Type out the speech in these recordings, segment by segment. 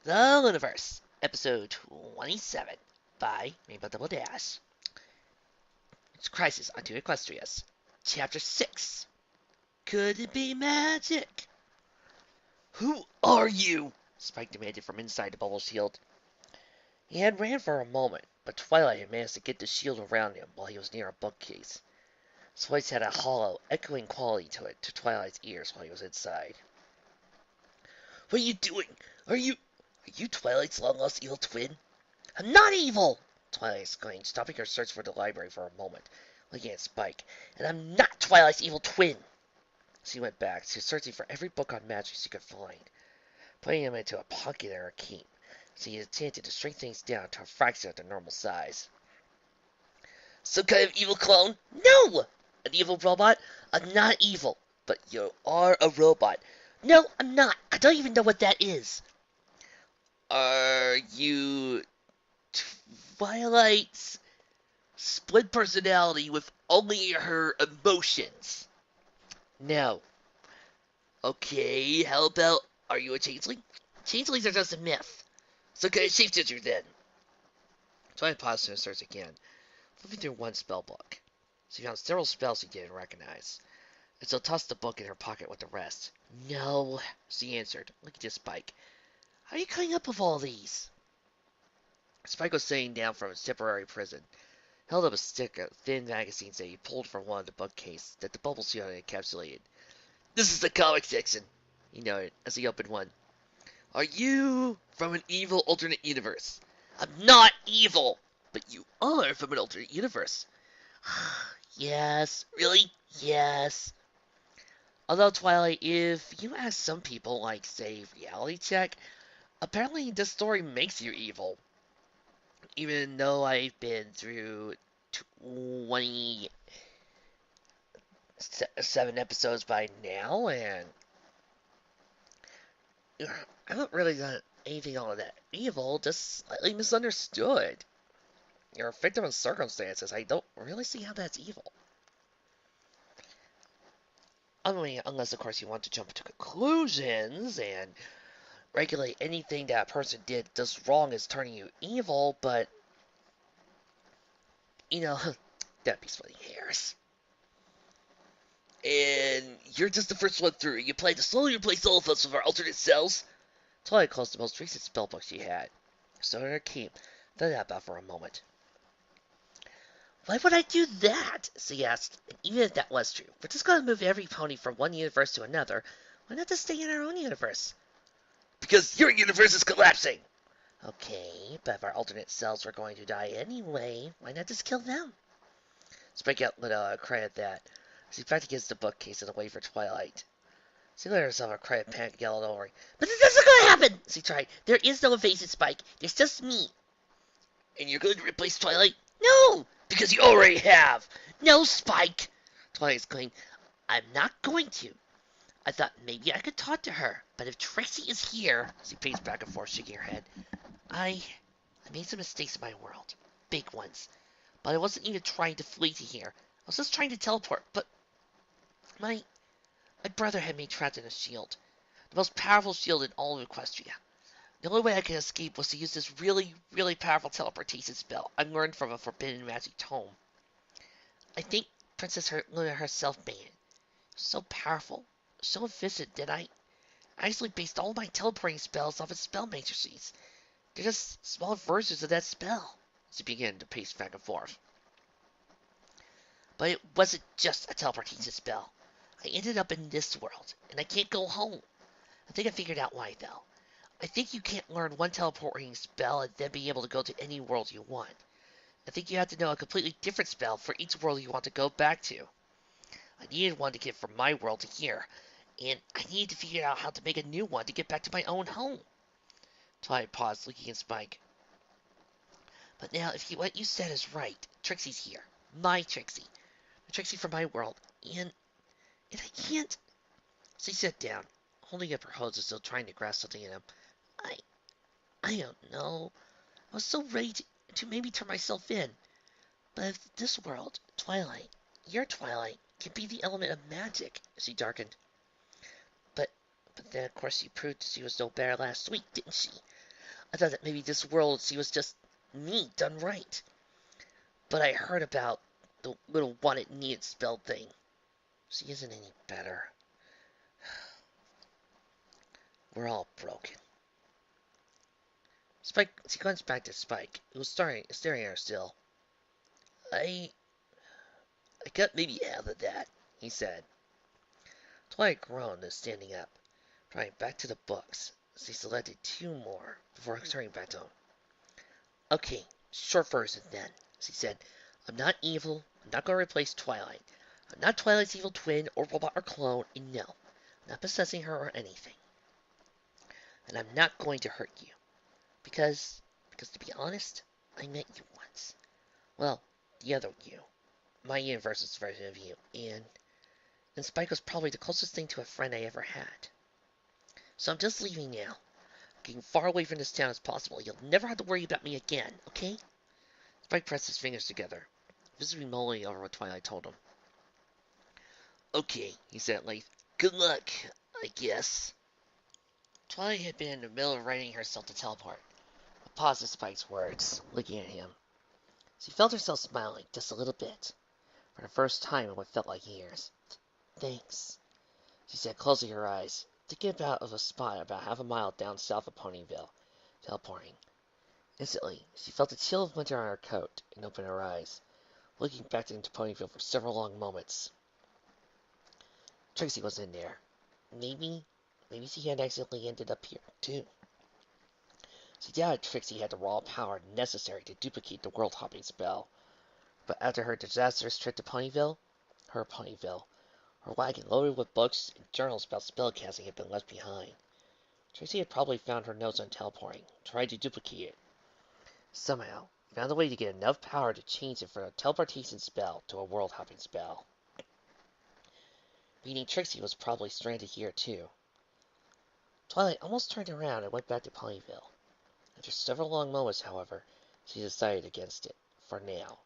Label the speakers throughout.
Speaker 1: The Lunaverse, episode 27, by Rainbow Double Dash. It's Crisis on Two Equestrias. Chapter 6. Could it be magic? Who are you? Spike demanded from inside the bubble shield. He had ran for a moment, but Twilight had managed to get the shield around him while he was near a bookcase. His voice had a hollow, echoing quality to it to Twilight's ears while he was inside. What are you doing? Are you Twilight's long-lost evil twin? I'm not evil! Twilight exclaimed, stopping her search for the library for a moment, looking at Spike. And I'm not Twilight's evil twin! She went back to searching for every book on magic she could find, putting them into a pocket in her cape. She attempted to shrink things down to a fraction of their normal size. Some kind of evil clone? No! An evil robot? I'm not evil, but you are a robot. No, I'm not. I don't even know what that is. Are you Twilight's split personality with only her emotions? No. Okay, how about, are you a changeling? Changelings are just a myth. So kind of shapeshifter then. Twilight paused to search again, flipping through one spell book. She found several spells she didn't recognize, and so tossed the book in her pocket with the rest. No, she answered, looking at Spike. How are you coming up with all these? Spike was sitting down from his temporary prison, held up a stick of thin magazines that he pulled from one of the bookcases that the bubble seal had encapsulated. This is the comic section, he noted as he opened one. Are you from an evil alternate universe? I'm not evil, but you are from an alternate universe. Yes, really? Yes. Although, Twilight, if you ask some people, like, say, Reality Check, apparently this story makes you evil. Even though I've been through 27 episodes by now, and I haven't really done anything all that evil, just slightly misunderstood. You're a victim of circumstances. I don't really see how that's evil. I mean, unless, of course, you want to jump to conclusions and regulate anything that a person did just wrong as turning you evil, but, you know, that'd be splitting hairs. And you're just the first one through. You plan to slowly replace all of us with our alternate selves? Twilight closed the most recent spellbook she had, stood in her cape, then that about for a moment. Why would I do that? She asked. And even if that was true, we're just going to move every pony from one universe to another. Why not just stay in our own universe? Because your universe is collapsing! Okay, but if our alternate selves were going to die anyway, why not just kill them? Spike out lit a cry at that. She backed against the bookcase and away for Twilight. She let herself a cry of panic yelled over. But this isn't going to happen! She tried. There is no evasion, Spike. There's just me. And you're going to replace Twilight? No! Because you already have! No, Spike! Twilight exclaimed. I'm not going to. I thought maybe I could talk to her, but if Trixie is here... She paced back and forth, shaking her head. I made some mistakes in my world. Big ones. But I wasn't even trying to flee to here. I was just trying to teleport, but... My brother had me trapped in a shield. The most powerful shield in all of Equestria. The only way I could escape was to use this really, really powerful teleportation spell I learned from a forbidden magic tome. I think Princess Luna herself made it. So powerful, so efficient that I actually based all my teleporting spells off its spell matrices. They're just smaller versions of that spell. She began to pace back and forth. But it wasn't just a teleportation spell. I ended up in this world, and I can't go home. I think I figured out why, though. I think you can't learn one teleporting spell and then be able to go to any world you want. I think you have to know a completely different spell for each world you want to go back to. I needed one to get from my world to here, and I needed to figure out how to make a new one to get back to my own home. Twilight paused, looking at Spike. But now, if what you said is right, Trixie's here. My Trixie. The Trixie from my world. And I can't... She sat down, holding up her hose as though trying to grasp something in him. I don't know. I was so ready to maybe turn myself in. But if this world, Twilight, your Twilight, can be the element of magic, she darkened. But then, of course, she proved she was no better last week, didn't she? I thought that maybe this world she was just me done right. But I heard about the little wanted needed spell thing. She isn't any better. We're all broken. Spike, she glanced back to Spike, who was staring at her still. I got maybe out of that, he said. Twilight groaned and standing up, trying back to the books. She selected 2 more before turning back to him. Okay, short version then, she said. I'm not evil. I'm not going to replace Twilight. I'm not Twilight's evil twin or robot or clone, and no, I'm not possessing her or anything. And I'm not going to hurt you. Because to be honest, I met you once. Well, the other you. My universe's version of you, and Spike was probably the closest thing to a friend I ever had. So I'm just leaving now. Getting far away from this town as possible. You'll never have to worry about me again, okay? Spike pressed his fingers together, visibly mulling over what Twilight told him. Okay, he said at length. Good luck, I guess. Twilight had been in the middle of writing herself to teleport, but paused at Spike's words, looking at him. She felt herself smiling just a little bit, for the first time in what felt like years. Thanks, she said, closing her eyes, thinking of a spot about half a mile down south of Ponyville, teleporting. Instantly, she felt a chill of winter on her coat and opened her eyes, looking back into Ponyville for several long moments. Trixie was in there. Maybe she had accidentally ended up here, too. She doubted Trixie had the raw power necessary to duplicate the world-hopping spell, but after her disastrous trip to Ponyville, her wagon loaded with books and journals about spellcasting had been left behind. Trixie had probably found her notes on teleporting, tried to duplicate it. Somehow, found a way to get enough power to change it from a teleportation spell to a world-hopping spell. Meaning Trixie was probably stranded here too. Twilight almost turned around and went back to Ponyville. After several long moments, however, she decided against it, for now.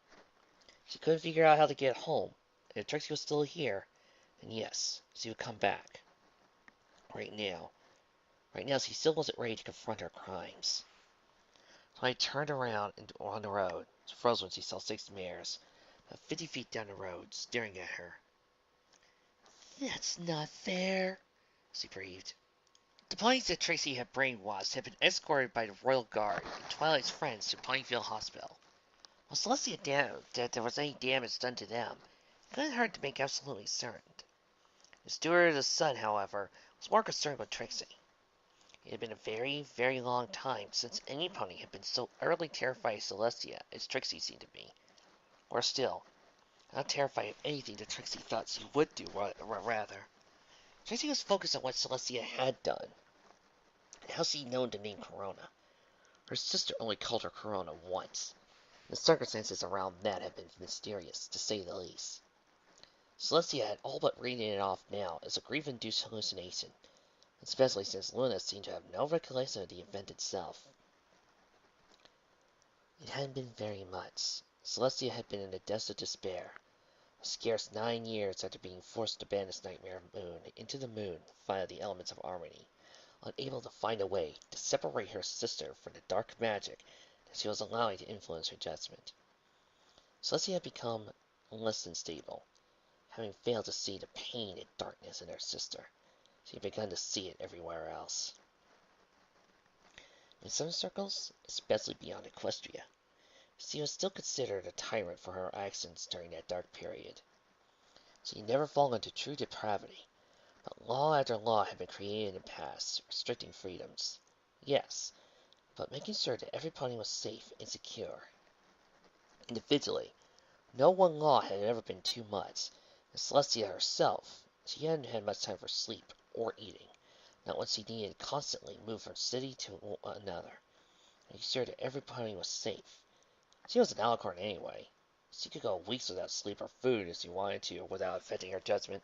Speaker 1: She couldn't figure out how to get home, and if Trixie was still here, then yes, she would come back. Right now, she still wasn't ready to confront her crimes. Twilight turned around and on the road. She froze when she saw 6 mares, about 50 feet down the road, staring at her. That's not fair, she breathed. The ponies that Trixie had brainwashed had been escorted by the Royal Guard and Twilight's friends to Ponyville Hospital. While Celestia doubted that there was any damage done to them, it couldn't hurt to make absolutely certain. The steward of the Sun, however, was more concerned with Trixie. It had been a very, very long time since any pony had been so utterly terrified of Celestia as Trixie seemed to be. Or still, not terrified of anything that Trixie thought she would do, rather. Trixie was focused on what Celestia had done, and how she'd known the name Corona. Her sister only called her Corona once. The circumstances around that had been mysterious, to say the least. Celestia had all but written it off now as a grief-induced hallucination, especially since Luna seemed to have no recollection of the event itself. It hadn't been very much. Celestia had been in the depths of despair, scarce 9 years after being forced to banish Nightmare Moon into the moon via the elements of harmony, unable to find a way to separate her sister from the dark magic that she was allowing to influence her judgment. Celestia had become less than stable, having failed to see the pain and darkness in her sister. She had begun to see it everywhere else. In some circles, especially beyond Equestria, she was still considered a tyrant for her actions during that dark period. She had never fallen to true depravity, but law after law had been created in the past, restricting freedoms. Yes, but making sure that every pony was safe and secure. Individually, no one law had ever been too much, and Celestia herself, she hadn't had much time for sleep or eating, not when she needed to constantly move from city to another, making sure that every pony was safe. She was an alicorn anyway. She could go weeks without sleep or food if she wanted to without affecting her judgment.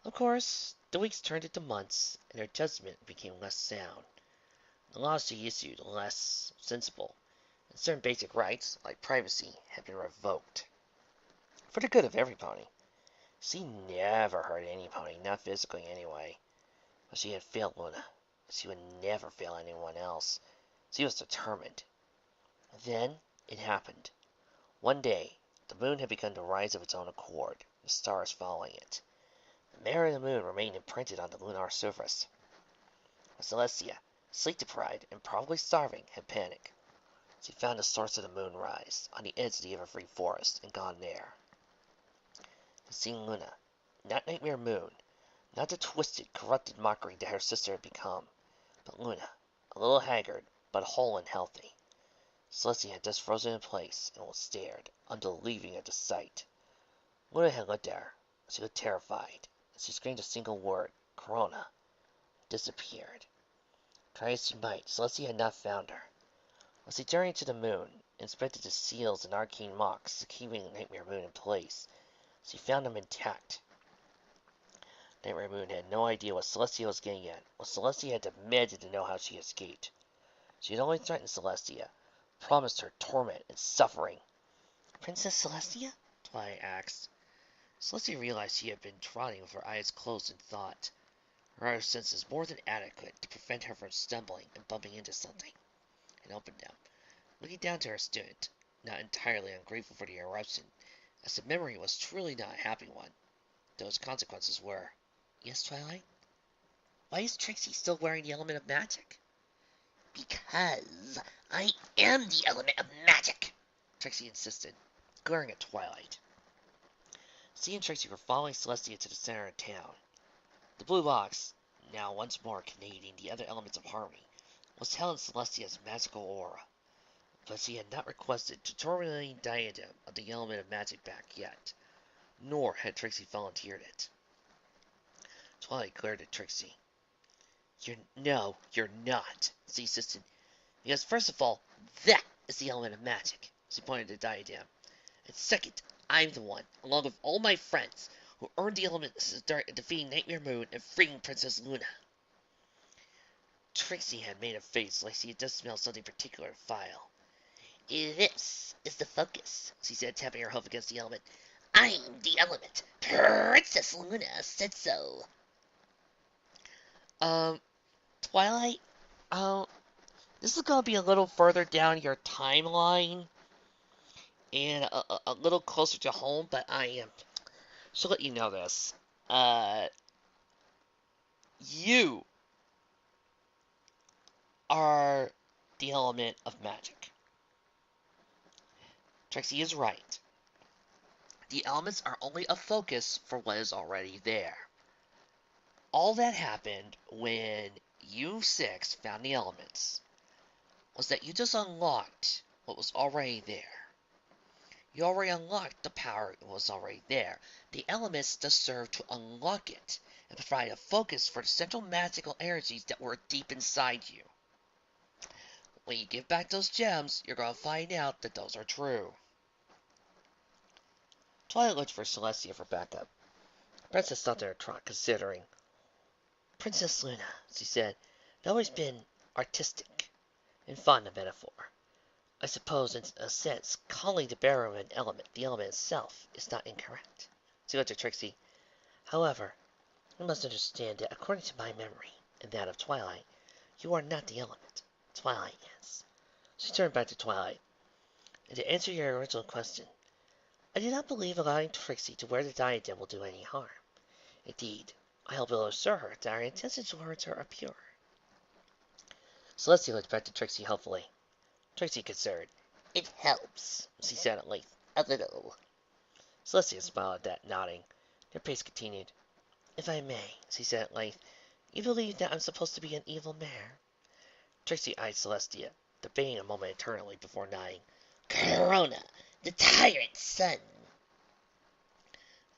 Speaker 1: Of course, the weeks turned into months, and her judgment became less sound. The laws she issued less sensible, and certain basic rights, like privacy, had been revoked. For the good of every pony. She never hurt any pony, not physically anyway. But she had failed Luna. She would never fail anyone else. She was determined. Then it happened. One day, the moon had begun to rise of its own accord, the stars following it. The mirror of the moon remained imprinted on the lunar surface. Celestia, sleep-deprived and probably starving, had panicked. She found the source of the moon rise, on the edge of the evergreen forest, and gone there. To see Luna, not Nightmare Moon, not the twisted, corrupted mockery that her sister had become, but Luna, a little haggard, but whole and healthy. Celestia had just frozen in place and was stared, unbelieving at the sight. Luna had looked at her. She looked terrified, and she screamed a single word, Corona, disappeared. Try as she might, Celestia had not found her. As she journeyed to the moon, inspected the seals and arcane mocks keeping Nightmare Moon in place, she found them intact. Nightmare Moon had no idea what Celestia was getting at, what Celestia had demanded to know how she escaped. She had only threatened Celestia, promised her torment and suffering. Princess Celestia? Twilight asked. Celestia realized she had been trotting with her eyes closed in thought, her other senses more than adequate to prevent her from stumbling and bumping into something, and opened them, looking down to her student, not entirely ungrateful for the eruption, as the memory was truly not a happy one. Those consequences were. Yes, Twilight? Why is Trixie still wearing the element of magic? Because I am the element of magic, Trixie insisted, glaring at Twilight. She and Trixie were following Celestia to the center of town. The blue box, now once more containing the other elements of harmony, was held in Celestia's magical aura, but she had not requested the tormenting diadem of the element of magic back yet, nor had Trixie volunteered it. Twilight glared at Trixie. No, you're not, she insisted, because first of all, that is the element of magic, she pointed to the diadem, and second, I'm the one, along with all my friends, who earned the element defeating Nightmare Moon and freeing Princess Luna. Trixie had made a face like she had just smelled something particularly vile. This is the focus, she said, tapping her hoof against the element. I'm the element. Princess Luna said so. Twilight, this is going to be a little further down your timeline and a little closer to home, but I should let you know this. You are the element of magic. Trixie is right. The elements are only a focus for what is already there. All that happened when you 6 found the elements was that you just unlocked what was already there. You already unlocked the power that was already there. The elements just serve to unlock it and provide a focus for the central magical energies that were deep inside you. When you give back those gems, you're going to find out that those are true. Twilight looked for Celestia for backup. The princess stopped in her trot, considering. Princess Luna, she said, had always been artistic and fond of metaphor. I suppose, in a sense, calling the bearer of an element the element itself is not incorrect. She looked at Trixie. However, you must understand that according to my memory and that of Twilight, you are not the element. Twilight is. She turned back to Twilight. And to answer your original question, I do not believe allowing Trixie to wear the diadem will do any harm. Indeed, I hope it will assure her that our intentions towards her are pure. Celestia looked back to Trixie helpfully. Trixie considered. It helps, she said at length. A little. Celestia smiled at that, nodding. Their pace continued. If I may, she said at length, you believe that I'm supposed to be an evil mare? Trixie eyed Celestia, debating a moment eternally before nodding. Corona, the Tyrant Sun.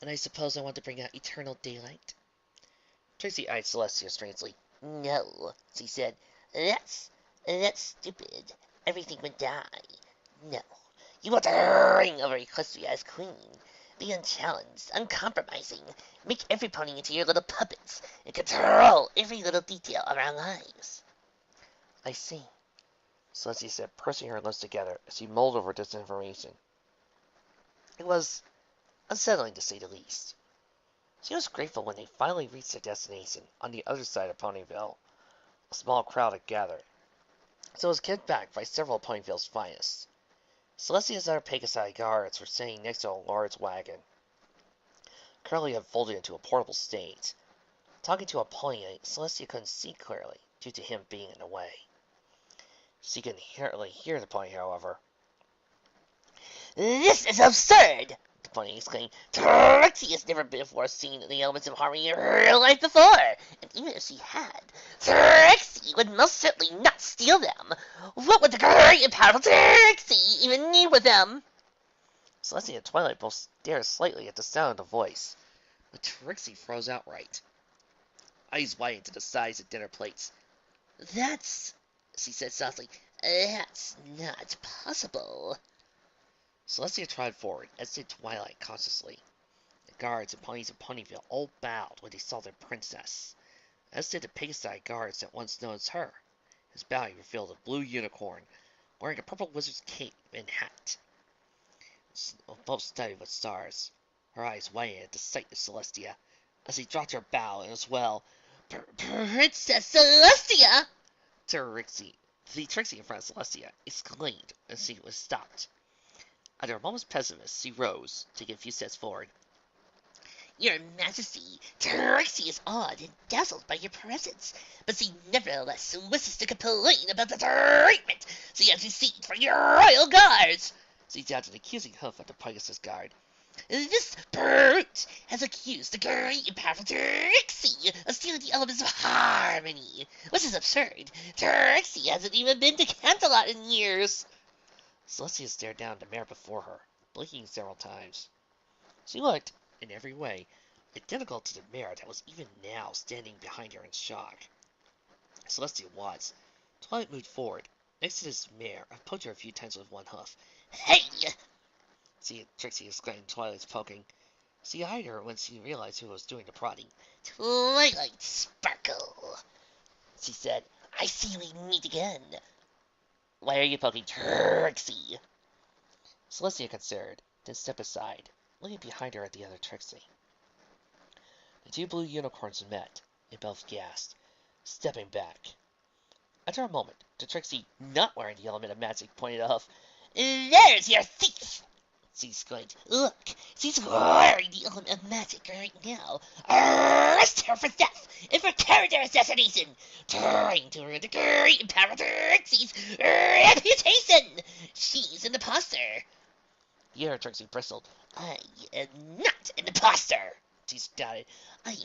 Speaker 1: And I suppose I want to bring out eternal daylight? Trixie eyed Celestia strangely. No, she said. That's stupid. Everything would die. No. You want to reign over Equestria as queen. Be unchallenged, uncompromising. Make every pony into your little puppets, and control every little detail of our lives. I see, Celestia said, pursing her lips together as she mulled over this information. It was unsettling, to say the least. She was grateful when they finally reached their destination on the other side of Ponyville. A small crowd had gathered. so it was kept back by several of Ponyville's finest. Celestia's other Pegasi guards were sitting next to a large wagon, currently unfolded into a portable state. Talking to a pony, Celestia couldn't see clearly, due to him being in the way. She could hardly hear the pony, however.
Speaker 2: This is absurd! The pony exclaimed. Trixie has never before seen the elements of harmony in real life before, and even if she had, Trixie would most certainly not steal them. What would the great and powerful Trixie even need with them?
Speaker 1: Celestia and Twilight both stared slightly at the sound of the voice, but Trixie froze outright. Eyes widened to the size of dinner plates.
Speaker 2: That's, she said softly, that's not possible.
Speaker 1: Celestia trotted forward, as did Twilight cautiously. The guards and ponies of Ponyville all bowed when they saw their princess, as did the Pegasi guards that once known as her. His bowing revealed a blue unicorn, wearing a purple wizard's cape and hat, both studded with stars. Her eyes widened at the sight of Celestia, as he dropped her bow and as well,
Speaker 2: Princess Celestia!
Speaker 1: Trixie. The Trixie in front of Celestia exclaimed as she was stopped. Under a moment's pessimism, she rose, taking a few steps forward.
Speaker 2: Your Majesty, Trixie is awed and dazzled by your presence, but she nevertheless wishes to complain about the treatment she has received from your royal guards.
Speaker 1: She jabbed an accusing hoof at the Pegasus guard.
Speaker 2: This brute has accused the great and powerful Trixie of stealing the elements of harmony, which is absurd. Trixie hasn't even been to Canterlot in years.
Speaker 1: Celestia stared down at the mare before her, blinking several times. She looked, in every way, identical to the mare that was even now standing behind her in shock. Celestia was. Twilight moved forward, next to this mare, and poked her a few times with one hoof.
Speaker 2: Hey!
Speaker 1: See, Trixie exclaimed, Twilight's poking. She eyed her when she realized who was doing the prodding.
Speaker 2: Twilight Sparkle, she said. I see we meet again. Why are you poking Trixie?
Speaker 1: Celestia considered, then stepped aside, looking behind her at the other Trixie. The two blue unicorns met, and both gasped, stepping back. After a moment, the Trixie not wearing the element of magic pointed off.
Speaker 2: There's your thief! She exclaimed. Look, she's wearing the element of magic right now. Arrest her for theft and for character assassination, trying to ruin the great and powerful Trixie's reputation. She's an imposter.
Speaker 1: The other Trixie bristled.
Speaker 2: I am not an imposter, she shouted. I am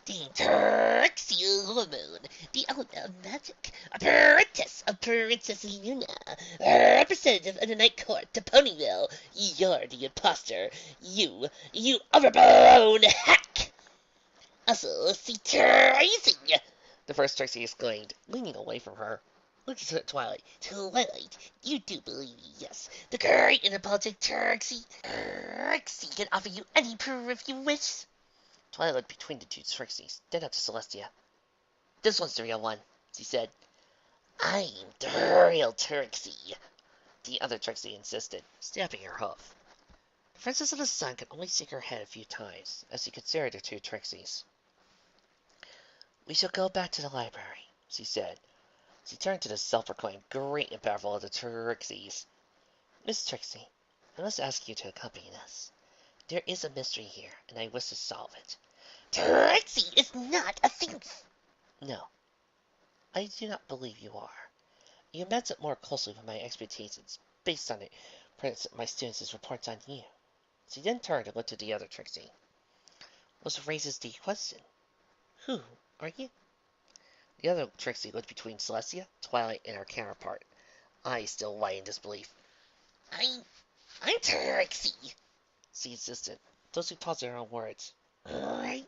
Speaker 2: Dame Trixie Moon, the element of magic, apprentice of Princess Luna, representative of the Night Court to Ponyville. You're the imposter. You overblown hack! Also, see Trixie!
Speaker 1: The first Trixie exclaimed, leaning away from her. Looking at Twilight.
Speaker 2: Twilight, you do believe me, yes. The great and apologetic Trixie. Trixie can offer you any proof if you wish.
Speaker 1: Twilight looked between the two Trixies, then up to Celestia. This one's the real one, she said.
Speaker 2: I'm the real Trixie,
Speaker 1: the other Trixie insisted, stamping her hoof. The Princess of the Sun could only shake her head a few times, as she considered the two Trixies. We shall go back to the library, she said. She turned to the self-proclaimed great and powerful of the Trixies. Miss Trixie, I must ask you to accompany us. There is a mystery here, and I wish to solve it.
Speaker 2: Trixie is not a thief.
Speaker 1: No, I do not believe you are. You match up more closely with my expectations, based on my students' reports on you. She then turned and looked at the other Trixie. Which raises the question. Who are you? The other Trixie looked between Celestia, Twilight, and her counterpart, eyes still wide in disbelief.
Speaker 2: I'm Trixie,
Speaker 1: she insisted, though she paused her own words.
Speaker 2: Right?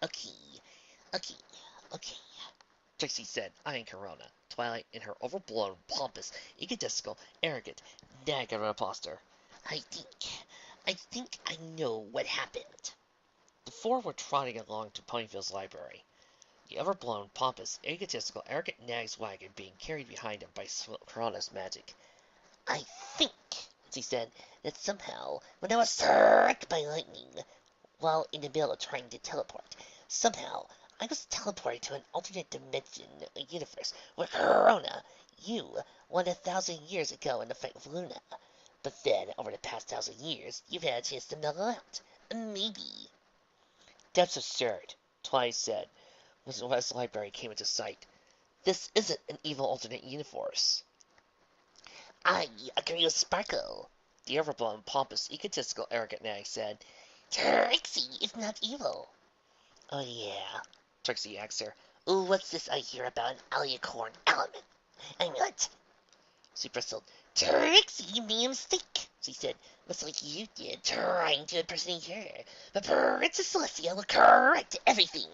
Speaker 2: Okay.
Speaker 1: Trixie said, eyeing Corona, Twilight, in her overblown, pompous, egotistical, arrogant, nag of an imposter.
Speaker 2: I think I know what happened.
Speaker 1: The four were trotting along to Ponyville's library, the overblown, pompous, egotistical, arrogant nag's wagon being carried behind him by Corona's magic.
Speaker 2: I think, she said, that somehow, when I was struck by lightning, while in the middle of trying to teleport, somehow I was teleported to an alternate dimension, a universe, where Corona, you, won 1,000 years ago in the fight with Luna. But then, over the past 1,000 years, you've had a chance to mellow out. Maybe.
Speaker 1: That's absurd, Twilight said, when the West Library came into sight. This isn't an evil alternate universe.
Speaker 2: I agree with Sparkle,
Speaker 1: The overblown, pompous, egotistical, arrogant nag said.
Speaker 2: Trixie is not evil.
Speaker 1: Oh yeah, Trixie asked her.
Speaker 2: Ooh, what's this I hear about an alicorn element? I'm not.
Speaker 1: She bristled.
Speaker 2: Trixie made a mistake, she said, much like you did, trying to impersonate her. But Princess Celestia will correct everything.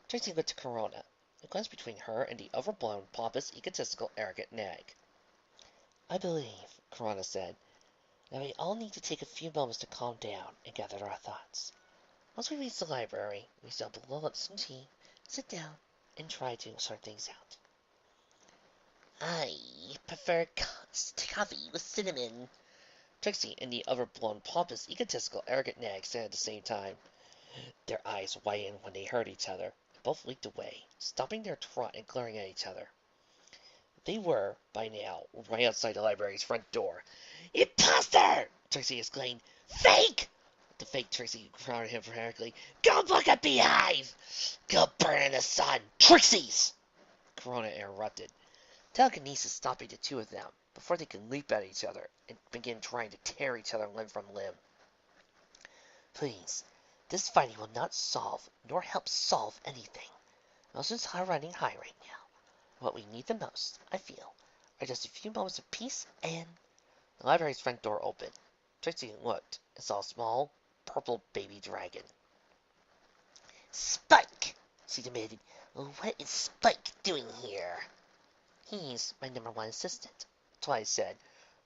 Speaker 1: Trixie looked to Corona, a glance between her and the overblown, pompous, egotistical, arrogant nag. I believe, Corona said, that we all need to take a few moments to calm down and gather our thoughts. Once we reach the library, we shall blow up some tea, sit down, and try to sort things out.
Speaker 2: I prefer coffee with cinnamon.
Speaker 1: Trixie and the overblown, pompous, egotistical, arrogant nag said at the same time. Their eyes widened when they heard each other, and both leaped away, stopping their trot and glaring at each other. They were, by now, right outside the library's front door.
Speaker 2: Imposter!
Speaker 1: Trixie exclaimed.
Speaker 2: Fake!
Speaker 1: The fake Trixie crowded him frantically.
Speaker 2: Go look at Beehive! Go burn in the sun! Trixies!
Speaker 1: Corona interrupted. Telekinesis stopping the two of them before they could leap at each other and begin trying to tear each other limb from limb. Please, this fighting will not solve nor help solve anything. Emotions are running high right now. What we need the most, I feel, are just a few moments of peace and... The library's front door opened. Trixie looked and saw a small, purple baby dragon.
Speaker 2: Spike! She demanded. What is Spike doing here?
Speaker 1: He's my #1 assistant, Twilight said,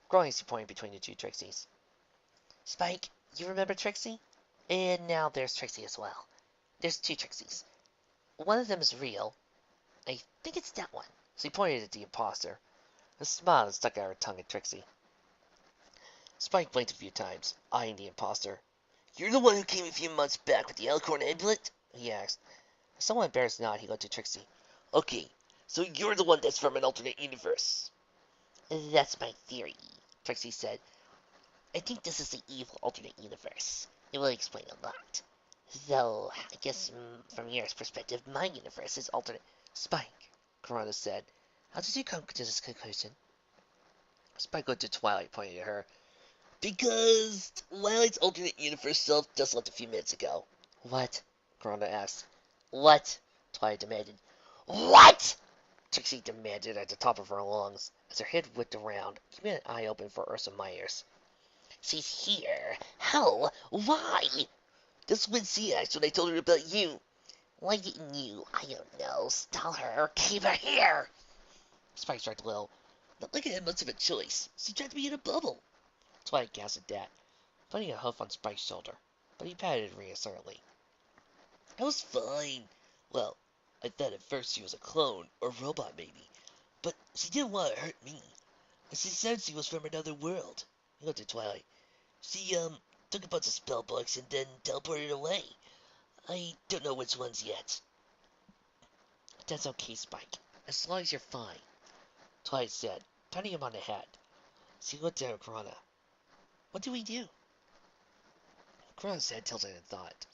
Speaker 1: growing as he pointed between the two Trixies. Spike, you remember Trixie? And now there's Trixie as well. There's two Trixies. One of them is real. I think it's that one. She pointed at the imposter. A smile stuck out her tongue at Trixie. Spike blinked a few times, eyeing the imposter.
Speaker 2: You're the one who came a few months back with the alicorn amulet?
Speaker 1: He asked. With a somewhat embarrassed nod, he looked at Trixie.
Speaker 2: Okay, so you're the one that's from an alternate universe. That's my theory, Trixie said. I think this is the evil alternate universe. It will explain a lot. Though, I guess from your perspective, my universe is alternate.
Speaker 1: Spike, Corona said. How did you come to this conclusion? Spike looked at Twilight, pointing at her.
Speaker 2: Because Twilight's alternate universe self just left a few minutes ago.
Speaker 1: What? Corona asked.
Speaker 2: What?
Speaker 1: Twilight demanded.
Speaker 2: What?
Speaker 1: Trixie demanded at the top of her lungs, as her head whipped around, keeping an eye open for Ursa Myers.
Speaker 2: She's here. How? Why? That's when she asked when I told her about you. Why didn't you, I don't know, stall her or keep her here?
Speaker 1: Spike struck low.
Speaker 2: Not like I had much of a choice. She tried to be in a bubble.
Speaker 1: Twilight gasped at that, putting a hoof on Spike's shoulder, but he patted it reassuringly.
Speaker 2: I was fine. Well, I thought at first she was a clone, or robot maybe. But she didn't want to hurt me. And she said she was from another world.
Speaker 1: He looked at Twilight.
Speaker 2: She, took a bunch of spell books and then teleported away. I don't know which ones yet.
Speaker 1: That's okay, Spike, as long as you're fine, Twilight said, patting him on the head. She looked at Corona. What do we do? Corona's head tilted in thought.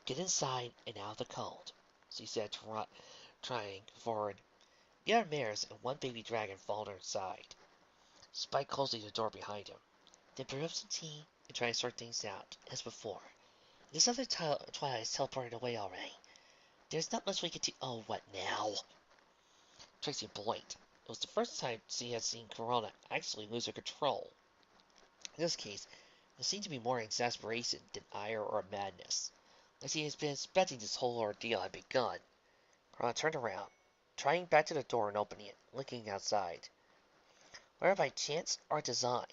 Speaker 1: Get inside and out of the cold, she said, trying forward. The other mares and one baby dragon followed her inside. Spike closed the door behind him. Then brew up some tea and try to sort things out, as before. This other Twilight's teleported away already. There's not much we can do. Oh, what now? Trixie blinked. It was the first time she had seen Corona actually lose her control. In this case, there seemed to be more exasperation than ire or madness, like she had been expecting this whole ordeal had begun. Corona turned around, trying back to the door and opening it, looking outside. Whether by chance or design,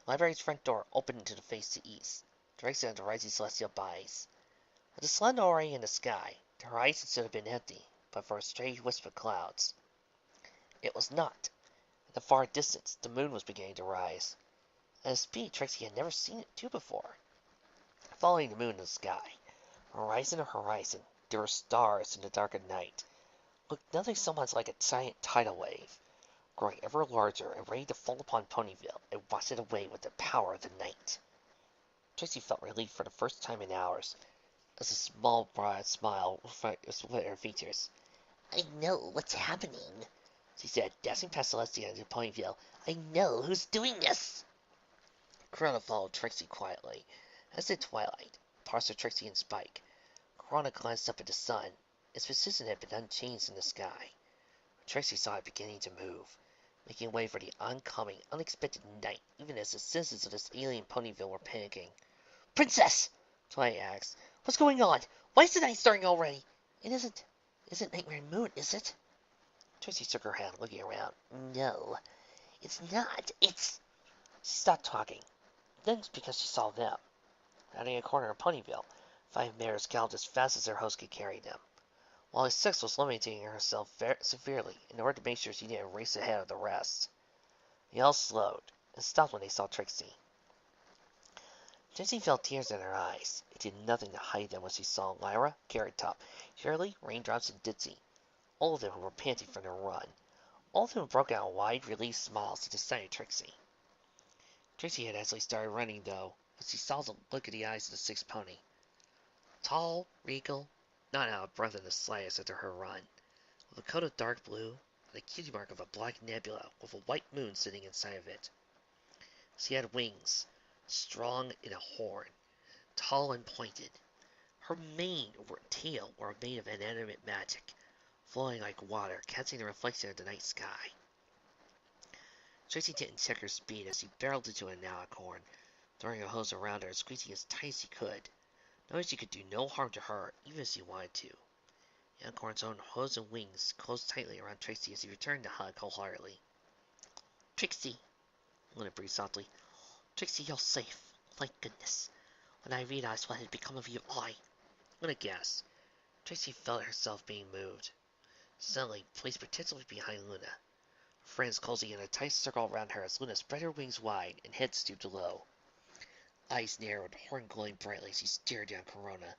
Speaker 1: the library's front door opened into the face to east, directed at the rising celestial bodies. With the sun already in the sky, the horizon should have been empty, but for a stray wisp of clouds. It was not. In the far distance, the moon was beginning to rise, at a speed Trixie had never seen it do before. Following the moon in the sky, Horizon of horizon, there were stars in the dark of night. Looked nothing so much like a giant tidal wave, growing ever larger and ready to fall upon Ponyville and wash it away with the power of the night. Trixie felt relief for the first time in hours, as a small broad smile split her features.
Speaker 2: I know what's happening,
Speaker 1: She said, dashing past Celestia into Ponyville.
Speaker 2: I know who's doing this.
Speaker 1: Corona followed Trixie quietly, as did Twilight, Parser, Trixie, and Spike. Corona glanced up at the sun. Its position had been unchanged in the sky. Trixie saw it beginning to move, making way for the oncoming, unexpected night, even as the citizens of this alien Ponyville were panicking.
Speaker 2: Princess!
Speaker 1: Twilight asked,
Speaker 2: What's going on? Why is the night starting already? It isn't Nightmare Moon, is it?
Speaker 1: Trixie shook her head, looking around.
Speaker 2: No, it's not. It's...
Speaker 1: She stopped talking. Then it's because she saw them. Rounding a corner of Ponyville, 5 mares galloped as fast as their host could carry them, while his 6th was limiting herself severely in order to make sure she didn't race ahead of the rest. They all slowed, and stopped when they saw Trixie. Trixie felt tears in her eyes. It did nothing to hide them when she saw Lyra, Carrot Top, Shirley, Raindrops, and Ditzy, all of them who were panting from their run. All of them broke out in wide, relieved smiles at the sight of Trixie. Trixie had actually started running, though, when she saw the look of the eyes of the 6th pony. Tall, regal, not out of breath in the slightest after her run, with a coat of dark blue, and the cutie mark of a black nebula with a white moon sitting inside of it. She had wings, strong in a horn, tall and pointed. Her mane or tail were made of inanimate magic, flowing like water, catching the reflection of the night sky. Trixie didn't check her speed as she barreled into an alicorn, throwing her hose around her and squeezing as tight as she could, knowing she could do no harm to her, even if she wanted to. The alicorn's own hose and wings closed tightly around Trixie as he returned the hug wholeheartedly.
Speaker 2: Trixie,
Speaker 1: Luna breathed softly.
Speaker 2: Trixie, you're safe. Thank goodness. When I realized what had become of you,
Speaker 1: Luna gasped. Trixie felt herself being moved. Suddenly, placed protectively behind Luna. Friends closing in a tight circle around her as Luna spread her wings wide and head stooped low. Eyes narrowed, horn glowing brightly as she stared down Corona.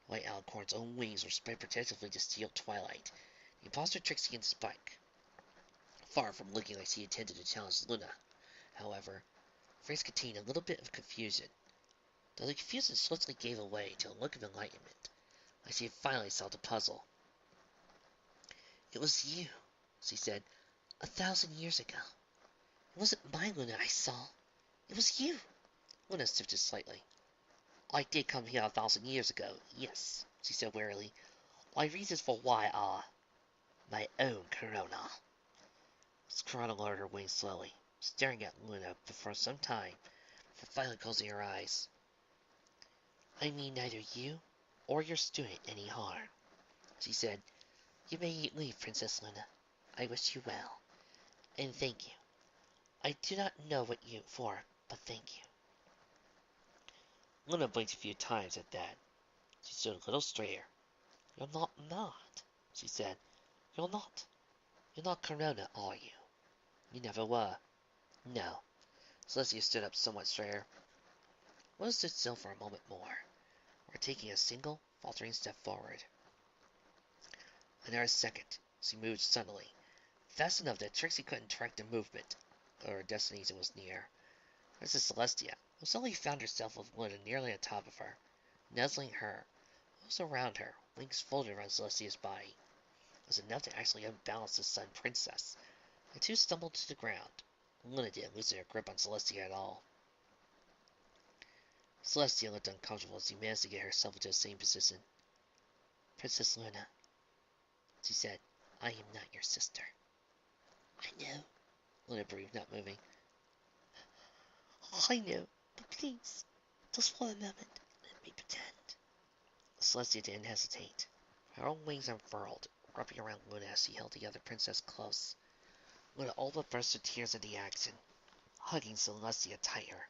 Speaker 1: White Alicorn's own wings were spread protectively to steal Twilight, the imposter Trixie and Spike. Far from looking like she intended to challenge Luna, however, her face contained a little bit of confusion, though the confusion swiftly gave way to a look of enlightenment, like she had finally solved a puzzle.
Speaker 2: It was you, she said, 1,000 years ago. It wasn't my Luna I saw. It was you.
Speaker 1: Luna shifted slightly. I did come here 1,000 years ago, yes, she said wearily. My reasons for why are my own Corona. Corona lowered her wings slowly, staring at Luna for some time, before finally closing her eyes. I mean neither you or your student any harm, she said. You may leave, Princess Luna. I wish you well. And thank you. I do not know what you for, but thank you. Luna blinked a few times at that. She stood a little straighter. You're not, she said. You're not Corona, are you? You never were. No. Celestia stood up somewhat straighter. Luna stood still for a moment more, or taking a single, faltering step forward. Another second, she moved suddenly, fast enough that Trixie couldn't track the movement, or her destination was near. This is Celestia, who suddenly found herself with Luna nearly on top of her, nuzzling her, close around her, wings folded around Celestia's body. It was enough to actually unbalance the Sun Princess. The two stumbled to the ground. Luna didn't loosen her grip on Celestia at all. Celestia looked uncomfortable as she managed to get herself into the same position. Princess Luna, she said, I am not your sister.
Speaker 2: I know,
Speaker 1: Luna breathed, not moving.
Speaker 2: I know, but please, just for a moment, let me pretend.
Speaker 1: Celestia didn't hesitate. Her own wings unfurled, wrapping around Luna as she held the other princess close. Luna all but burst into tears at the action, hugging Celestia tighter.